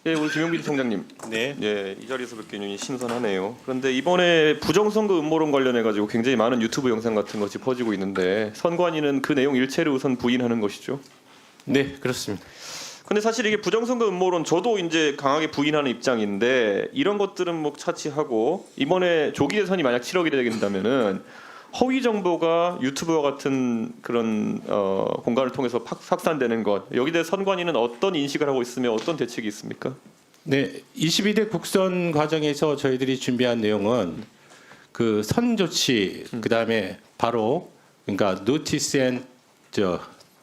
예, 우리 김용빈 총장님. 네. 예, 이 자리에서 뵙게 되니 신선하네요. 그런데 이번에 부정선거 음모론 관련해 가지고 굉장히 많은 유튜브 영상 같은 것이 퍼지고 있는데 선관위는 그 내용 일체를 우선 부인하는 것이죠. 네, 그렇습니다. 근데 사실 이게 부정선거 음모론 저도 이제 강하게 부인하는 입장인데 이런 것들은 뭐 차치하고 이번에 조기 대선이 만약 치러지게 된다면은 허위 정보가 유튜브와 같은 그런 공간을 통해서 확산되는 것 여기에 대해 선관위는 어떤 인식을 하고 있으며 어떤 대책이 있습니까? 네, 22대 국선 과정에서 저희들이 준비한 내용은 그 선 조치 그다음에 바로 그러니까 노티스 앤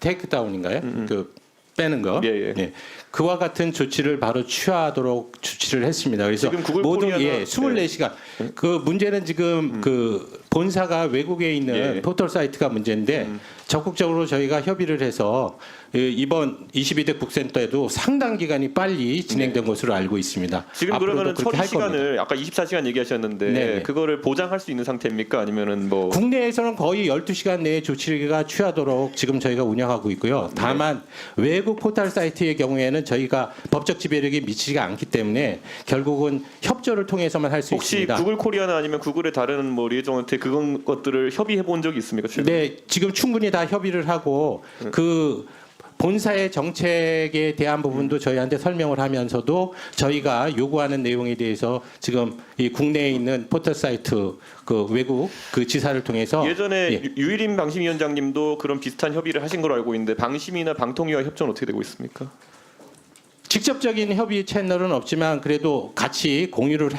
테이크 다운인가요? 그 빼는 거. 예, 예. 네. 그와 같은 조치를 바로 취하도록 조치를 했습니다. 그래서 지금 구글 모든 코리아나 24시간 그 문제는 지금 그 본사가 외국에 있는 예. 포털 사이트가 문제인데 적극적으로 저희가 협의를 해서 이번 22대 국선 때도 상당 기간이 빨리 진행된 것으로 알고 있습니다. 지금 앞으로도 그러면은 그렇게 처리 할 겁니다. 시간을 아까 24시간 얘기하셨는데 네. 그거를 보장할 수 있는 상태입니까? 아니면은 뭐 국내에서는 거의 12시간 내에 조치가 취하도록 지금 저희가 운영하고 있고요. 다만 외국 포털 사이트의 경우에는 저희가 법적 지배력이 미치지가 않기 때문에 결국은 협조를 통해서만 할 수 혹시 있습니다. 구글 코리아나 아니면 구글의 다른 뭐 리에이전한테 그런 것들을 협의해 본 적이 있습니까? 최근에? 네, 지금 충분히 다 협의를 하고 그 본사의 정책에 대한 부분도 저희한테 설명을 하면서도 저희가 요구하는 내용에 대해서 지금 이 국내에 있는 포털 사이트 그 외국 그 지사를 통해서 예전에 예. 유일임 방심위원장님도 그런 비슷한 협의를 하신 걸로 알고 있는데 방심이나 방통위와 협조는 어떻게 되고 있습니까? 직접적인 협의 채널은 없지만 그래도 같이 공유를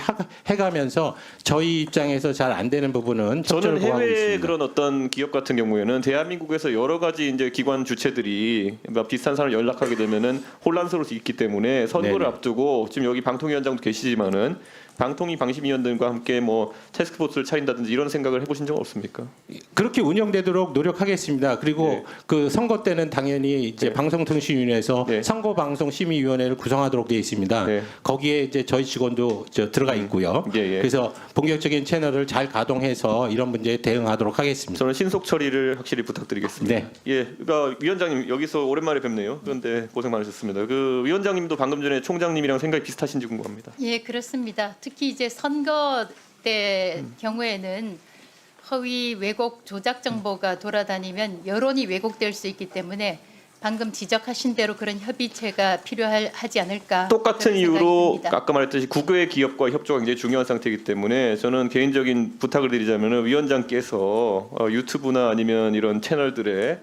해가면서 저희 입장에서 잘 안 되는 부분은 협조를 저는 구하고 해외 있습니다. 그런 어떤 기업 같은 경우에는 대한민국에서 여러 가지 이제 기관 주체들이 막 비슷한 사람을 연락하게 되면은 혼란스러울 수 있기 때문에 선거를 네네. 앞두고 지금 여기 방통위원장도 계시지만은 방통위 방심위원들과 함께 뭐 태스크포스를 차린다든지 이런 생각을 해보신 적 없습니까? 그렇게 운영되도록 노력하겠습니다. 그리고 네. 그 선거 때는 당연히 이제 네. 방송통신위원회에서 네. 선거방송심의위원회를 구성하도록 되어 있습니다. 네. 거기에 이제 저희 직원도 들어가 있고요. 예, 예. 그래서 본격적인 채널을 잘 가동해서 이런 문제에 대응하도록 하겠습니다. 저는 신속 처리를 확실히 부탁드리겠습니다. 네. 예, 그러니까 위원장님 여기서 오랜만에 뵙네요. 그런데 고생 많으셨습니다. 그 위원장님도 방금 전에 총장님이랑 생각이 비슷하신지 궁금합니다. 예, 그렇습니다. 특히 이제 선거 때 경우에는 허위 왜곡 조작 정보가 돌아다니면 여론이 왜곡될 수 있기 때문에 방금 지적하신 대로 그런 협의체가 필요하지 않을까. 똑같은 그런 생각이 이유로 듭니다. 아까 말했듯이 국외 기업과 협조가 굉장히 중요한 상태이기 때문에 저는 개인적인 부탁을 드리자면 위원장께서 유튜브나 아니면 이런 채널들의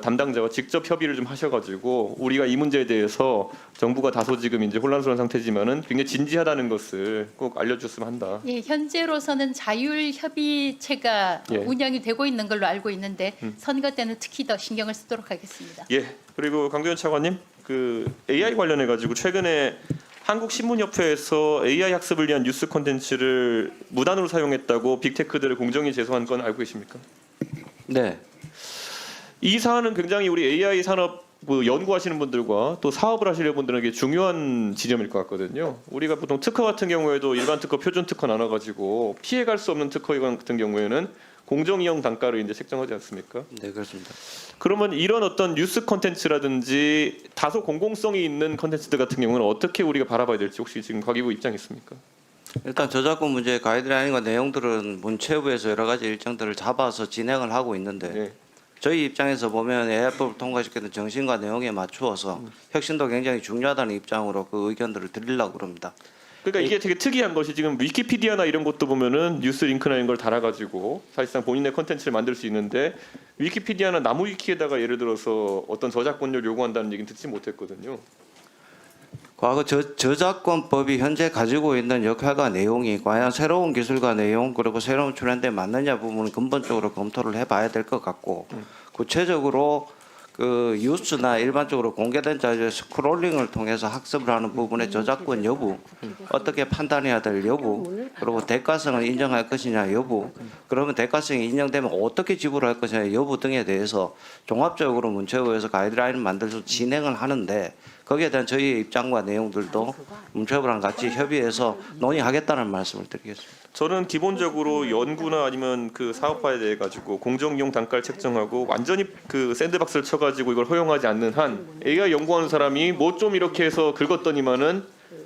담당자와 직접 협의를 좀 하셔가지고 우리가 이 문제에 대해서 정부가 다소 지금 이제 혼란스러운 상태지만은 굉장히 진지하다는 것을 꼭 알려줬으면 한다. 예, 현재로서는 자율 협의체가 예. 운영이 되고 있는 걸로 알고 있는데 선거 때는 특히 더 신경을 쓰도록 하겠습니다. 예. 그리고 강도현 차관님 그 AI 관련해 가지고 최근에 한국신문협회에서 AI 학습을 위한 뉴스 콘텐츠를 무단으로 사용했다고 빅테크들을 공정히 제소한 건 알고 계십니까? 네, 이 사안은 굉장히 우리 AI 산업 그 연구하시는 분들과 또 사업을 하시는 분들에게 중요한 지점일 것 같거든요. 우리가 보통 특허 같은 경우에도 일반 특허, 표준 특허 나눠가지고 피해갈 수 없는 특허 같은 경우에는 공정이용 단가를 이제 책정하지 않습니까? 네 그렇습니다. 그러면 이런 어떤 뉴스 콘텐츠라든지 다소 공공성이 있는 콘텐츠들 같은 경우는 어떻게 우리가 바라봐야 될지 혹시 지금 과기부 입장 있습니까? 일단 저작권 문제 가이드라인과 내용들은 문체부에서 여러 가지 일정들을 잡아서 진행을 하고 있는데 네. 저희 입장에서 보면 AI법을 통과시키는 정신과 내용에 맞추어서 혁신도 굉장히 중요하다는 입장으로 그 의견들을 드리려고 그럽니다. 그러니까 이게 되게 특이한 것이 지금 위키피디아나 이런 것도 보면은 뉴스 링크나 이런 걸 달아가지고 사실상 본인의 컨텐츠를 만들 수 있는데 위키피디아나 나무 위키에다가 예를 들어서 어떤 저작권료를 요구한다는 얘기는 듣지 못했거든요. 과거 저작권법이 현재 가지고 있는 역할과 내용이 과연 새로운 기술과 내용 그리고 새로운 트렌드에 맞느냐 부분은 근본적으로 검토를 해봐야 될 것 같고 구체적으로 그 뉴스나 일반적으로 공개된 자료의 스크롤링을 통해서 학습을 하는 부분의 저작권 여부, 어떻게 판단해야 될 여부, 그리고 대가성을 인정할 것이냐 여부, 그러면 대가성이 인정되면 어떻게 지불할 것이냐 여부 등에 대해서 종합적으로 문체부에서 가이드라인을 만들어서 진행을 하는데 거기에 대한 저희의 입장과 내용들도 문체부랑 같이 협의해서 논의하겠다는 말씀을 드리겠습니다. 저는 기본적으로 연구나 아니면 그 사업화에 대해 가지고 공정 이용 단가를 책정하고 완전히 그 샌드박스를 쳐가지고 이걸 허용하지 않는 한 AI 연구하는 사람이 뭐 좀 이렇게 해서 긁었더니만은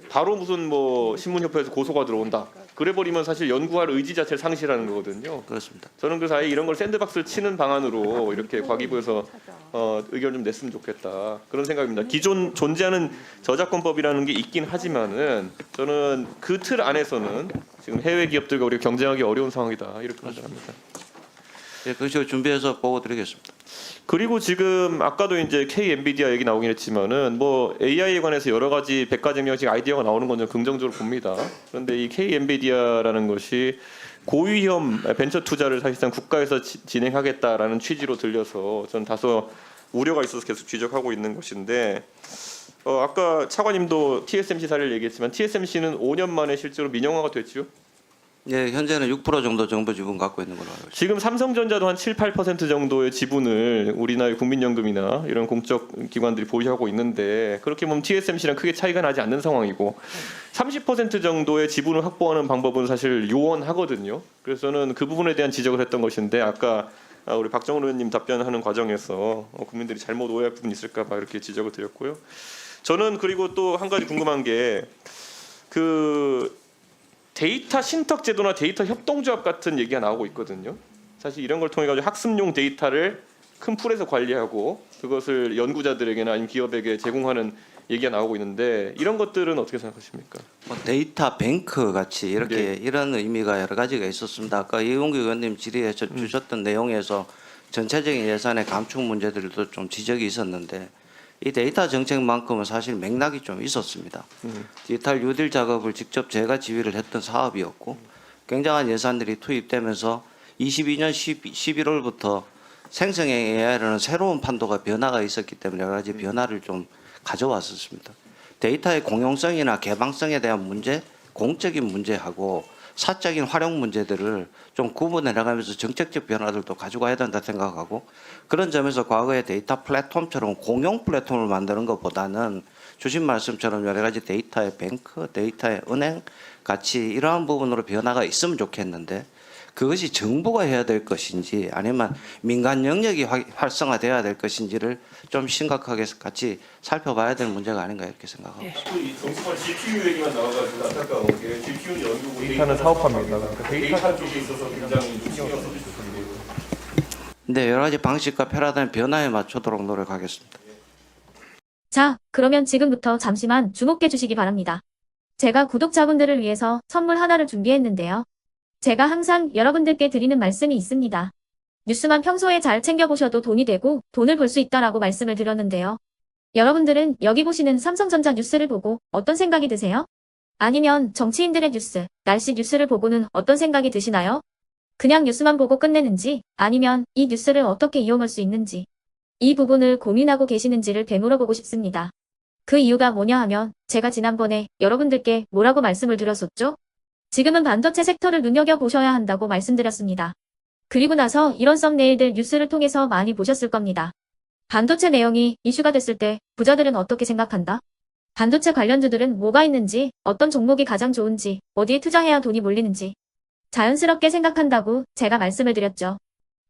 바로 무슨 뭐 신문협회에서 고소가 들어온다. 그래버리면 사실 연구할 의지 자체를 상실하는 거거든요. 그렇습니다. 저는 그래서 아예 이런 걸 샌드박스를 치는 방안으로 이렇게 과기부에서 의견 좀 냈으면 좋겠다 그런 생각입니다. 기존 존재하는 저작권법이라는 게 있긴 하지만은 저는 그 틀 안에서는 지금 해외 기업들과 우리가 경쟁하기 어려운 상황이다 이렇게 판단합니다. 예, 그것을 준비해서 보고 드리겠습니다. 그리고 지금 아까도 이제 K 엔비디아 얘기 나오긴 했지만은 뭐 AI에 관해서 여러 가지 백과쟁명식 아이디어가 나오는 건 저는 긍정적으로 봅니다. 그런데 이 K 엔비디아라는 것이 고위험 벤처 투자를 사실상 국가에서 진행하겠다라는 취지로 들려서 저는 다소 우려가 있어서 계속 지적하고 있는 것인데 아까 차관님도 TSMC 사례를 얘기했지만 TSMC는 5년 만에 실제로 민영화가 됐죠. 예, 현재는 6% 정도 정부 지분 갖고 있는 걸로 알고 있습니다. 지금 삼성전자도 한 7, 8% 정도의 지분을 우리나라의 국민연금이나 이런 공적 기관들이 보유하고 있는데 그렇게 보면 TSMC랑 크게 차이가 나지 않는 상황이고 30% 정도의 지분을 확보하는 방법은 사실 요원하거든요. 그래서 저는 그 부분에 대한 지적을 했던 것인데 아까 우리 박정훈 의원님 답변하는 과정에서 국민들이 잘못 오해할 부분이 있을까 봐 이렇게 지적을 드렸고요. 저는 그리고 또 한 가지 궁금한 게 데이터 신탁 제도나 데이터 협동조합 같은 얘기가 나오고 있거든요. 사실 이런 걸 통해 가지고 학습용 데이터를 큰 풀에서 관리하고 그것을 연구자들에게나 아니면 기업에게 제공하는 얘기가 나오고 있는데 이런 것들은 어떻게 생각하십니까? 뭐 데이터 뱅크 같이 이렇게 네. 이런 의미가 여러 가지가 있었습니다. 아까 이용규 의원님 질의에 주셨던 내용에서 전체적인 예산의 감축 문제들도 좀 지적이 있었는데 이 데이터 정책만큼은 사실 맥락이 좀 있었습니다. 디지털 뉴딜 작업을 직접 제가 지휘를 했던 사업이었고 굉장한 예산들이 투입되면서 22년 11월부터 생성형 AI라는 새로운 판도가 변화가 있었기 때문에 여러 가지 변화를 좀 가져왔었습니다. 데이터의 공용성이나 개방성에 대한 문제, 공적인 문제하고 사적인 활용 문제들을 좀 구분해 나가면서 정책적 변화들도 가져가야 된다 생각하고 그런 점에서 과거의 데이터 플랫폼처럼 공용 플랫폼을 만드는 것보다는 주신 말씀처럼 여러 가지 데이터의 뱅크, 데이터의 은행 같이 이러한 부분으로 변화가 있으면 좋겠는데 그것이 정부가 해야 될 것인지 아니면 민간 영역이 활성화돼야 될 것인지를 좀 심각하게 같이 살펴봐야 될 문제가 아닌가 이렇게 생각하고 있습니다. 이 정치권 GPU 얘기만 나와가지고 안타까운 게 GPU는 연구고 데이터는 사업화입니다. 그러니까 데이터 쪽에 있어서 굉장히 신경 써주셔서 근데 여러 가지 방식과 패러다임 변화에 맞추도록 노력하겠습니다. 자, 그러면 지금부터 잠시만 주목해 주시기 바랍니다. 제가 구독자분들을 위해서 선물 하나를 준비했는데요. 제가 항상 여러분들께 드리는 말씀이 있습니다. 뉴스만 평소에 잘 챙겨보셔도 돈이 되고 돈을 벌 수 있다라고 말씀을 드렸는데요. 여러분들은 여기 보시는 삼성전자 뉴스를 보고 어떤 생각이 드세요? 아니면 정치인들의 뉴스, 날씨 뉴스를 보고는 어떤 생각이 드시나요? 그냥 뉴스만 보고 끝내는지 아니면 이 뉴스를 어떻게 이용할 수 있는지 이 부분을 고민하고 계시는지를 되물어보고 싶습니다. 그 이유가 뭐냐 하면 제가 지난번에 여러분들께 뭐라고 말씀을 드렸었죠? 지금은 반도체 섹터를 눈여겨보셔야 한다고 말씀드렸습니다. 그리고 나서 이런 썸네일들 뉴스를 통해서 많이 보셨을 겁니다. 반도체 내용이 이슈가 됐을 때 부자들은 어떻게 생각한다? 반도체 관련주들은 뭐가 있는지, 어떤 종목이 가장 좋은지, 어디에 투자해야 돈이 몰리는지 자연스럽게 생각한다고 제가 말씀을 드렸죠.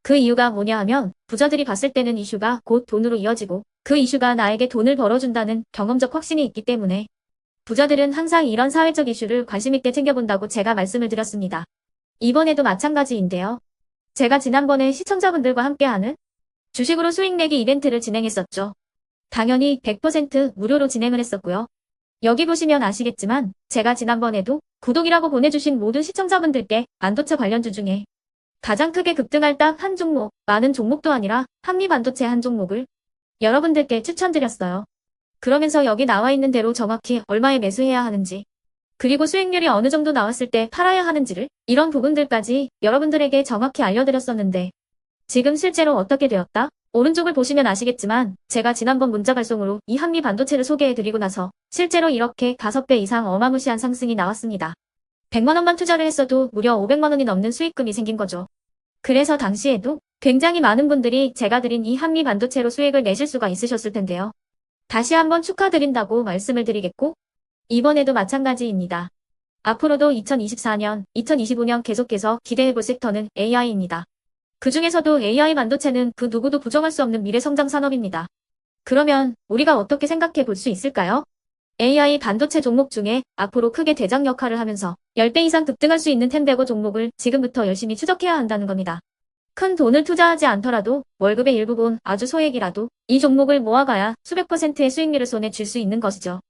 그 이유가 뭐냐 하면 부자들이 봤을 때는 이슈가 곧 돈으로 이어지고 그 이슈가 나에게 돈을 벌어준다는 경험적 확신이 있기 때문에 부자들은 항상 이런 사회적 이슈를 관심 있게 챙겨본다고 제가 말씀을 드렸습니다. 이번에도 마찬가지인데요. 제가 지난번에 시청자분들과 함께하는 주식으로 수익 내기 이벤트를 진행했었죠. 당연히 100% 무료로 진행을 했었고요. 여기 보시면 아시겠지만 제가 지난번에도 구독이라고 보내주신 모든 시청자분들께 반도체 관련주 중에 가장 크게 급등할 딱 한 종목, 많은 종목도 아니라 한미반도체 한 종목을 여러분들께 추천드렸어요. 그러면서 여기 나와 있는 대로 정확히 얼마에 매수해야 하는지 그리고 수익률이 어느 정도 나왔을 때 팔아야 하는지를 이런 부분들까지 여러분들에게 정확히 알려드렸었는데 지금 실제로 어떻게 되었다? 오른쪽을 보시면 아시겠지만 제가 지난번 문자 발송으로 이 한미 반도체를 소개해드리고 나서 실제로 이렇게 5배 이상 어마무시한 상승이 나왔습니다. 100만 원만 투자를 했어도 무려 500만 원이 넘는 수익금이 생긴 거죠. 그래서 당시에도 굉장히 많은 분들이 제가 드린 이 한미 반도체로 수익을 내실 수가 있으셨을 텐데요. 다시 한번 축하드린다고 말씀을 드리겠고 이번에도 마찬가지입니다. 앞으로도 2024년, 2025년 계속해서 기대해볼 섹터는 AI입니다. 그 중에서도 AI 반도체는 그 누구도 부정할 수 없는 미래 성장 산업입니다. 그러면 우리가 어떻게 생각해 볼 수 있을까요? AI 반도체 종목 중에 앞으로 크게 대장 역할을 하면서 10배 이상 급등할 수 있는 템베거 종목을 지금부터 열심히 추적해야 한다는 겁니다. 큰 돈을 투자하지 않더라도 월급의 일부분 아주 소액이라도 이 종목을 모아가야 수백 %의 수익률을 손에 쥘 수 있는 것이죠.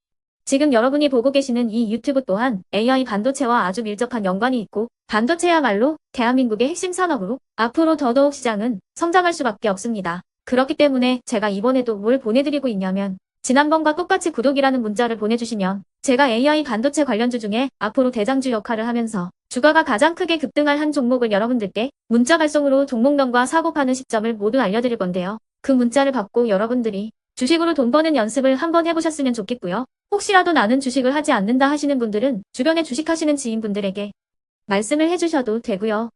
지금 여러분이 보고 계시는 이 유튜브 또한 AI 반도체와 아주 밀접한 연관이 있고 반도체야말로 대한민국의 핵심 산업으로 앞으로 더더욱 시장은 성장할 수밖에 없습니다. 그렇기 때문에 제가 이번에도 뭘 보내드리고 있냐면 지난번과 똑같이 구독이라는 문자를 보내주시면 제가 AI 반도체 관련주 중에 앞으로 대장주 역할을 하면서 주가가 가장 크게 급등할 한 종목을 여러분들께 문자 발송으로 종목명과 사고 파는 시점을 모두 알려드릴 건데요. 그 문자를 받고 여러분들이 주식으로 돈 버는 연습을 한번 해보셨으면 좋겠고요. 혹시라도 나는 주식을 하지 않는다 하시는 분들은 주변에 주식하시는 지인분들에게 말씀을 해주셔도 되고요.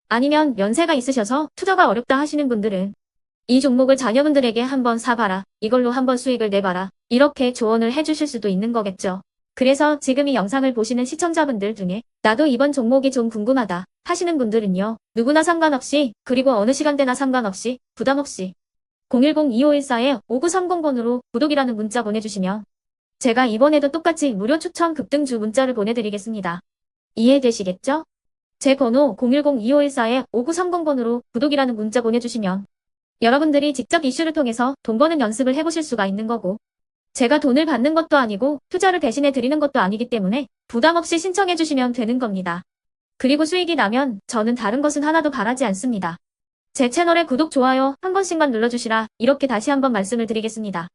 아니면 연세가 있으셔서 투자가 어렵다 하시는 분들은 이 종목을 자녀분들에게 한번 사봐라. 이걸로 한번 수익을 내봐라. 이렇게 조언을 해주실 수도 있는 거겠죠. 그래서 지금 이 영상을 보시는 시청자분들 중에 나도 이번 종목이 좀 궁금하다 하시는 분들은요. 누구나 상관없이 그리고 어느 시간대나 상관없이 부담 없이 010-2514-5930번으로 구독이라는 문자 보내주시면 제가 이번에도 똑같이 무료 추천 급등주 문자를 보내드리겠습니다. 이해되시겠죠? 제 번호 010-2514-5930번으로 구독이라는 문자 보내주시면 여러분들이 직접 이슈를 통해서 돈 버는 연습을 해보실 수가 있는 거고 제가 돈을 받는 것도 아니고 투자를 대신해 드리는 것도 아니기 때문에 부담 없이 신청해 주시면 되는 겁니다. 그리고 수익이 나면 저는 다른 것은 하나도 바라지 않습니다. 제 채널에 구독, 좋아요 한 번씩만 눌러주시라 이렇게 다시 한번 말씀을 드리겠습니다.